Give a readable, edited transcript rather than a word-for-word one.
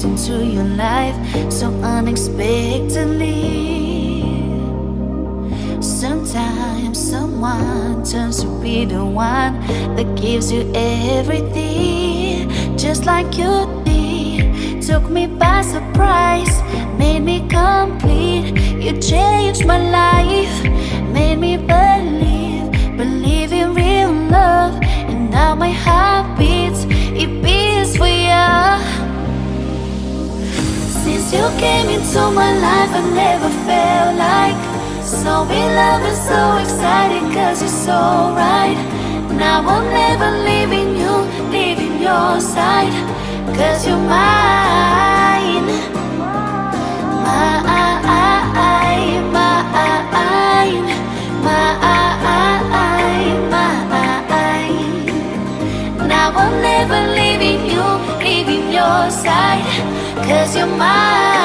into your life so unexpectedly. Sometimes someone turns to be the one that gives you everything, just like you did. Took me by surprise, made me complete. You changed my life, made me believe in real love. And now my heart beats, it beats for you. Since you came into my life, I never felt like so in love and so excited, cause you're so right. Now I'm never leaving you, leaving your side, cause you're mine. Mine, mine, mine. Now I'm never leaving you, leaving your side, cause you're mine.